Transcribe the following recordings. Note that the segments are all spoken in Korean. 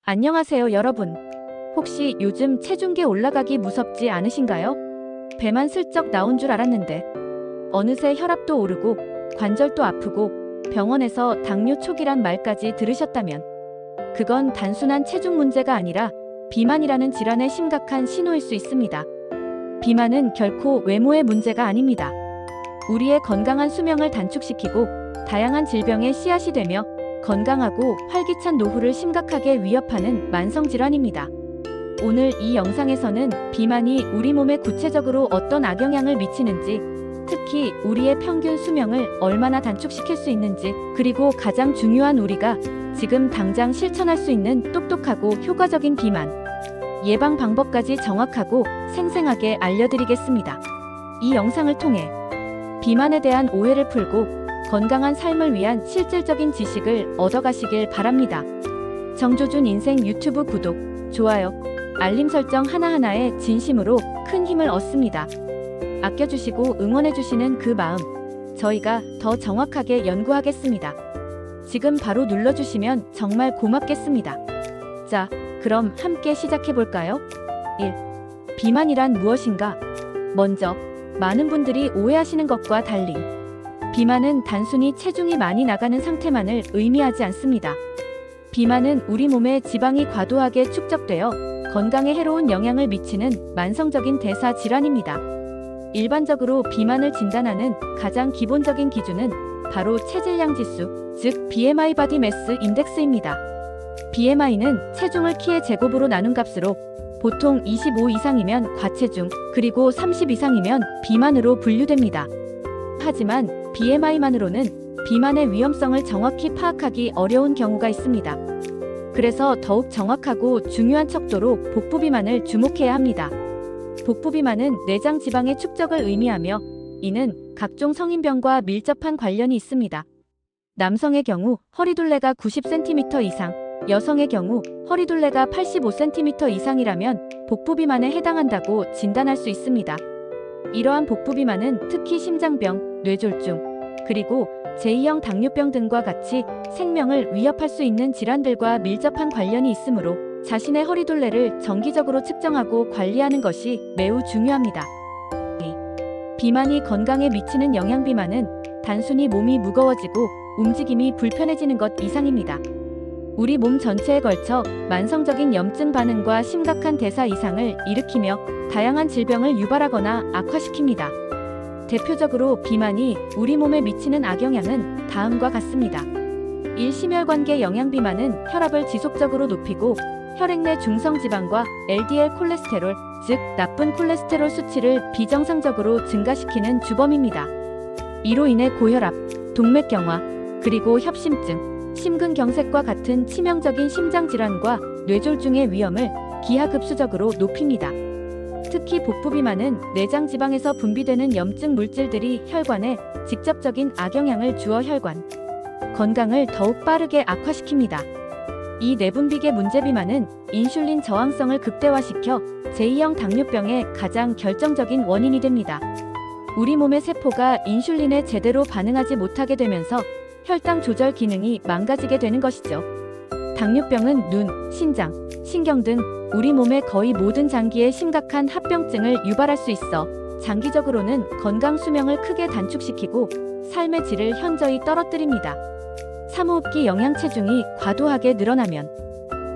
안녕하세요, 여러분. 혹시 요즘 체중계 올라가기 무섭지 않으신가요? 배만 슬쩍 나온 줄 알았는데 어느새 혈압도 오르고 관절도 아프고 병원에서 당뇨 초기란 말까지 들으셨다면 그건 단순한 체중 문제가 아니라 비만이라는 질환의 심각한 신호일 수 있습니다. 비만은 결코 외모의 문제가 아닙니다. 우리의 건강한 수명을 단축시키고 다양한 질병의 씨앗이 되며 건강하고 활기찬 노후를 심각하게 위협하는 만성질환입니다. 오늘 이 영상에서는 비만이 우리 몸에 구체적으로 어떤 악영향을 미치는지, 특히 우리의 평균 수명을 얼마나 단축시킬 수 있는지, 그리고 가장 중요한 우리가 지금 당장 실천할 수 있는 똑똑하고 효과적인 비만 예방 방법까지 정확하고 생생하게 알려드리겠습니다. 이 영상을 통해 비만에 대한 오해를 풀고 건강한 삶을 위한 실질적인 지식을 얻어가시길 바랍니다. 정조준 인생 유튜브 구독, 좋아요, 알림 설정 하나하나에 진심으로 큰 힘을 얻습니다. 아껴주시고 응원해주시는 그 마음, 저희가 더 정확하게 연구하겠습니다. 지금 바로 눌러주시면 정말 고맙겠습니다. 자, 그럼 함께 시작해볼까요? 1. 비만이란 무엇인가? 먼저, 많은 분들이 오해하시는 것과 달리 비만은 단순히 체중이 많이 나가는 상태만을 의미하지 않습니다. 비만은 우리 몸에 지방이 과도하게 축적되어 건강에 해로운 영향을 미치는 만성적인 대사 질환입니다. 일반적으로 비만을 진단하는 가장 기본적인 기준은 바로 체질량 지수, 즉 BMI 바디 매스 인덱스입니다. BMI는 체중을 키의 제곱으로 나눈 값으로 보통 25 이상이면 과체중, 그리고 30 이상이면 비만으로 분류됩니다. 하지만 BMI만으로는 비만의 위험성을 정확히 파악하기 어려운 경우가 있습니다. 그래서 더욱 정확하고 중요한 척도로 복부비만을 주목해야 합니다. 복부비만은 내장 지방의 축적을 의미하며 이는 각종 성인병과 밀접한 관련이 있습니다. 남성의 경우 허리둘레가 90cm 이상, 여성의 경우 허리둘레가 85cm 이상이라면 복부비만에 해당한다고 진단할 수 있습니다. 이러한 복부비만은 특히 심장병, 뇌졸중, 그리고 제2형 당뇨병 등과 같이 생명을 위협할 수 있는 질환들과 밀접한 관련이 있으므로 자신의 허리둘레를 정기적으로 측정하고 관리하는 것이 매우 중요합니다. 비만이 건강에 미치는 영향. 비만은 단순히 몸이 무거워지고 움직임이 불편해지는 것 이상입니다. 우리 몸 전체에 걸쳐 만성적인 염증 반응과 심각한 대사 이상을 일으키며 다양한 질병을 유발하거나 악화시킵니다. 대표적으로 비만이 우리 몸에 미치는 악영향은 다음과 같습니다. 1. 심혈관계 영양. 비만은 혈압을 지속적으로 높이고 혈액 내 중성지방과 LDL 콜레스테롤, 즉 나쁜 콜레스테롤 수치를 비정상적으로 증가시키는 주범입니다. 이로 인해 고혈압, 동맥경화, 그리고 협심증, 심근경색과 같은 치명적인 심장질환과 뇌졸중의 위험을 기하급수적으로 높입니다. 특히 복부비만은 내장 지방에서 분비되는 염증 물질들이 혈관에 직접적인 악영향을 주어 혈관 건강을 더욱 빠르게 악화시킵니다. 이 내분비계 문제. 비만은 인슐린 저항성을 극대화시켜 제2형 당뇨병의 가장 결정적인 원인이 됩니다. 우리 몸의 세포가 인슐린에 제대로 반응하지 못하게 되면서 혈당 조절 기능이 망가지게 되는 것이죠. 당뇨병은 눈, 신장, 신경 등 우리 몸의 거의 모든 장기에 심각한 합병증을 유발할 수 있어 장기적으로는 건강 수명을 크게 단축시키고 삶의 질을 현저히 떨어뜨립니다. 사호흡기 영양. 체중이 과도하게 늘어나면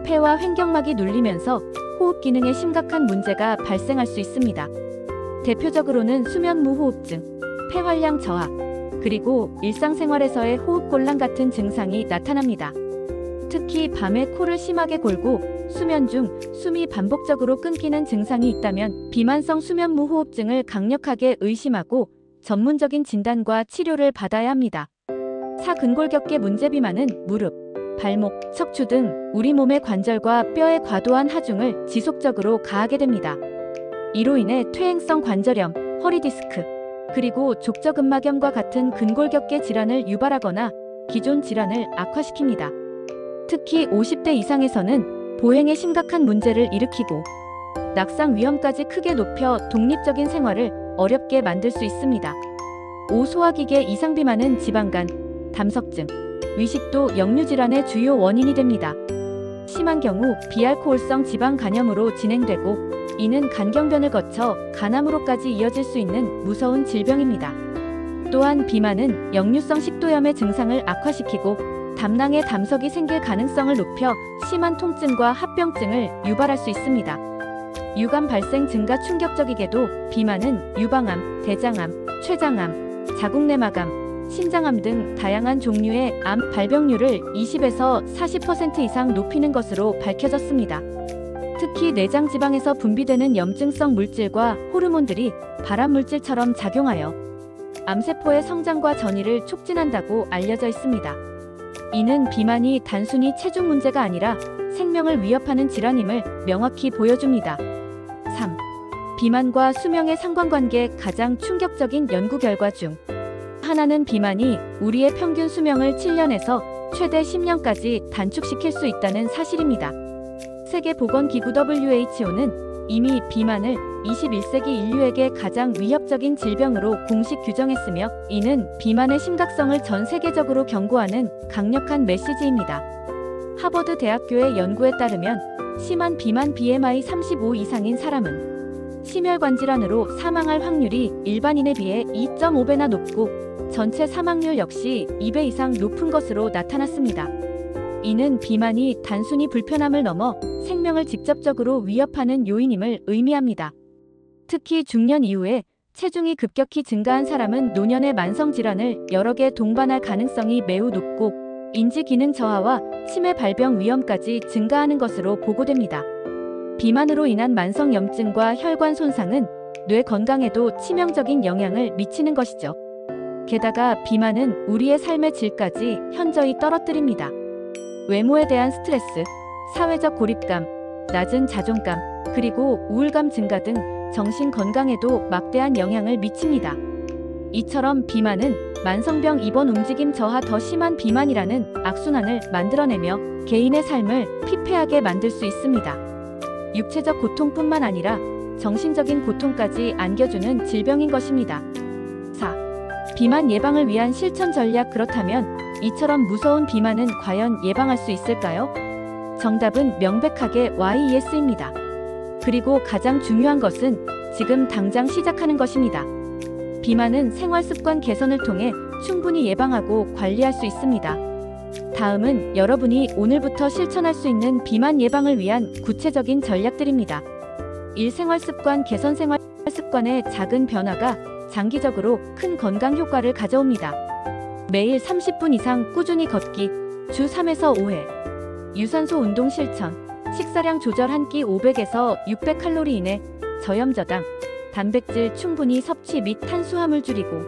폐와 횡격막이 눌리면서 호흡 기능에 심각한 문제가 발생할 수 있습니다. 대표적으로는 수면무호흡증, 폐활량 저하, 그리고 일상생활에서의 호흡곤란 같은 증상이 나타납니다. 특히 밤에 코를 심하게 골고 수면 중 숨이 반복적으로 끊기는 증상이 있다면 비만성 수면무호흡증을 강력하게 의심하고 전문적인 진단과 치료를 받아야 합니다. 사근골격계 문제. 비만은 무릎, 발목, 척추 등 우리 몸의 관절과 뼈의 과도한 하중을 지속적으로 가하게 됩니다. 이로 인해 퇴행성 관절염, 허리디스크, 그리고 족저근막염과 같은 근골격계 질환을 유발하거나 기존 질환을 악화시킵니다. 특히 50대 이상에서는 보행에 심각한 문제를 일으키고 낙상 위험까지 크게 높여 독립적인 생활을 어렵게 만들 수 있습니다. 5. 소화기계 이상. 비만은 지방간, 담석증, 위식도 역류질환의 주요 원인이 됩니다. 심한 경우 비알코올성 지방 간염으로 진행되고, 이는 간경변을 거쳐 간암으로까지 이어질 수 있는 무서운 질병입니다. 또한 비만은 역류성 식도염의 증상을 악화시키고 담낭에 담석이 생길 가능성을 높여 심한 통증과 합병증을 유발할 수 있습니다. 유감 발생 증가 충격적이게도 비만은 유방암, 대장암, 췌장암, 자궁내막암, 신장암 등 다양한 종류의 암 발병률을 20에서 40% 이상 높이는 것으로 밝혀졌습니다. 특히 내장 지방에서 분비되는 염증성 물질과 호르몬들이 발암 물질처럼 작용하여 암세포의 성장과 전이를 촉진한다고 알려져 있습니다. 이는 비만이 단순히 체중 문제가 아니라 생명을 위협하는 질환임을 명확히 보여줍니다. 3. 비만과 수명의 상관관계. 가장 충격적인 연구 결과 중 하나는 비만이 우리의 평균 수명을 7년에서 최대 10년까지 단축시킬 수 있다는 사실입니다. 세계보건기구 WHO는 이미 비만을 21세기 인류에게 가장 위협적인 질병으로 공식 규정했으며, 이는 비만의 심각성을 전 세계적으로 경고하는 강력한 메시지입니다. 하버드 대학교의 연구에 따르면 심한 비만 BMI 35 이상인 사람은 심혈관 질환으로 사망할 확률이 일반인에 비해 2.5배나 높고 전체 사망률 역시 2배 이상 높은 것으로 나타났습니다. 이는 비만이 단순히 불편함을 넘어 생명을 직접적으로 위협하는 요인임을 의미합니다. 특히 중년 이후에 체중이 급격히 증가한 사람은 노년의 만성질환을 여러 개 동반할 가능성이 매우 높고 인지기능 저하와 치매 발병 위험까지 증가하는 것으로 보고됩니다. 비만으로 인한 만성염증과 혈관 손상은 뇌 건강에도 치명적인 영향을 미치는 것이죠. 게다가 비만은 우리의 삶의 질까지 현저히 떨어뜨립니다. 외모에 대한 스트레스, 사회적 고립감, 낮은 자존감, 그리고 우울감 증가 등 정신 건강에도 막대한 영향을 미칩니다. 이처럼 비만은 만성병 입원 움직임 저하 더 심한 비만이라는 악순환을 만들어내며 개인의 삶을 피폐하게 만들 수 있습니다. 육체적 고통뿐만 아니라 정신적인 고통까지 안겨주는 질병인 것입니다. 4. 비만 예방을 위한 실천 전략. 그렇다면 이처럼 무서운 비만은 과연 예방할 수 있을까요? 정답은 명백하게 YES입니다. 그리고 가장 중요한 것은 지금 당장 시작하는 것입니다. 비만은 생활습관 개선을 통해 충분히 예방하고 관리할 수 있습니다. 다음은 여러분이 오늘부터 실천할 수 있는 비만 예방을 위한 구체적인 전략들입니다. 1. 생활습관 개선. 생활습관의 작은 변화가 장기적으로 큰 건강 효과를 가져옵니다. 매일 30분 이상 꾸준히 걷기, 주 3에서 5회. 유산소 운동 실천, 식사량 조절. 한 끼 500에서 600칼로리 이내. 저염 저당, 단백질 충분히 섭취 및 탄수화물 줄이고.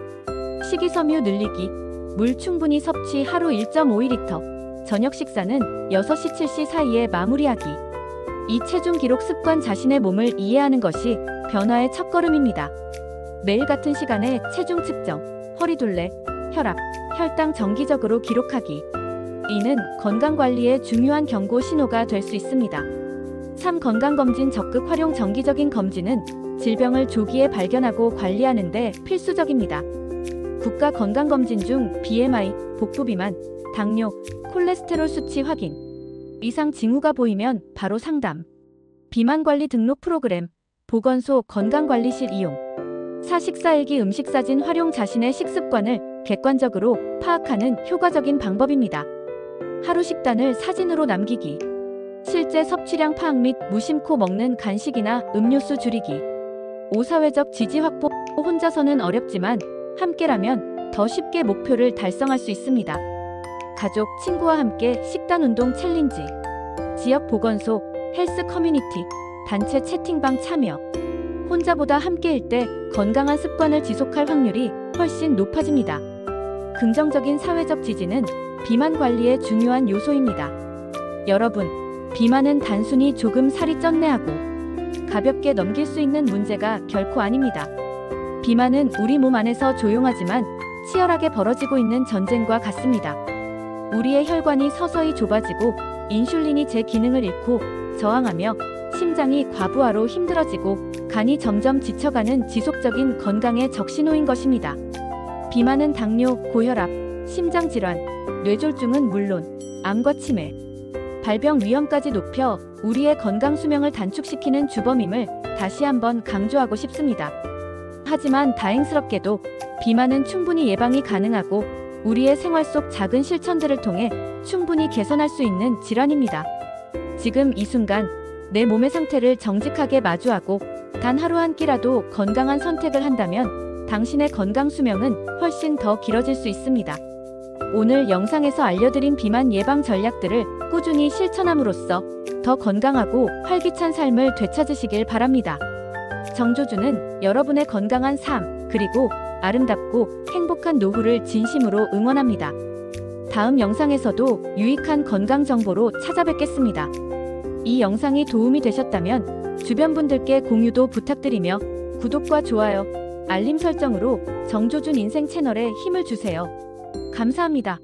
식이섬유 늘리기, 물 충분히 섭취. 하루 1.5리터. 저녁 식사는 6시 7시 사이에 마무리하기. 이 체중 기록 습관. 자신의 몸을 이해하는 것이 변화의 첫걸음입니다. 매일 같은 시간에 체중 측정, 허리둘레, 혈압, 혈당 정기적으로 기록하기. 이는 건강관리의 중요한 경고 신호가 될 수 있습니다. 3. 건강검진 적극 활용. 정기적인 검진은 질병을 조기에 발견하고 관리하는 데 필수적입니다. 국가 건강검진 중 BMI, 복부비만, 당뇨, 콜레스테롤 수치 확인, 이상 징후가 보이면 바로 상담. 비만관리 등록 프로그램, 보건소 건강관리실 이용. 4. 식사일기. 음식사진 활용. 자신의 식습관을 객관적으로 파악하는 효과적인 방법입니다. 하루 식단을 사진으로 남기기. 실제 섭취량 파악 및 무심코 먹는 간식이나 음료수 줄이기. 5. 사회적 지지 확보. 혼자서는 어렵지만 함께라면 더 쉽게 목표를 달성할 수 있습니다. 가족, 친구와 함께 식단 운동 챌린지. 지역 보건소, 헬스 커뮤니티, 단체 채팅방 참여. 혼자보다 함께일 때 건강한 습관을 지속할 확률이 훨씬 높아집니다. 긍정적인 사회적 지지는 비만 관리의 중요한 요소입니다. 여러분, 비만은 단순히 조금 살이 쪘네 하고 가볍게 넘길 수 있는 문제가 결코 아닙니다. 비만은 우리 몸 안에서 조용하지만 치열하게 벌어지고 있는 전쟁과 같습니다. 우리의 혈관이 서서히 좁아지고 인슐린이 제 기능을 잃고 저항하며 심장이 과부하로 힘들어지고 간이 점점 지쳐가는 지속적인 건강의 적신호인 것입니다. 비만은 당뇨, 고혈압, 심장질환, 뇌졸중은 물론 암과 치매, 발병 위험까지 높여 우리의 건강 수명을 단축시키는 주범임을 다시 한번 강조하고 싶습니다. 하지만 다행스럽게도 비만은 충분히 예방이 가능하고 우리의 생활 속 작은 실천들을 통해 충분히 개선할 수 있는 질환입니다. 지금 이 순간 내 몸의 상태를 정직하게 마주하고 단 하루 한 끼라도 건강한 선택을 한다면 당신의 건강 수명은 훨씬 더 길어질 수 있습니다. 오늘 영상에서 알려드린 비만 예방 전략들을 꾸준히 실천함으로써 더 건강하고 활기찬 삶을 되찾으시길 바랍니다. 정조주는 여러분의 건강한 삶, 그리고 아름답고 행복한 노후를 진심으로 응원합니다. 다음 영상에서도 유익한 건강 정보로 찾아뵙겠습니다. 이 영상이 도움이 되셨다면 주변 분들께 공유도 부탁드리며 구독과 좋아요, 알림 설정으로 정조준 인생 채널에 힘을 주세요. 감사합니다.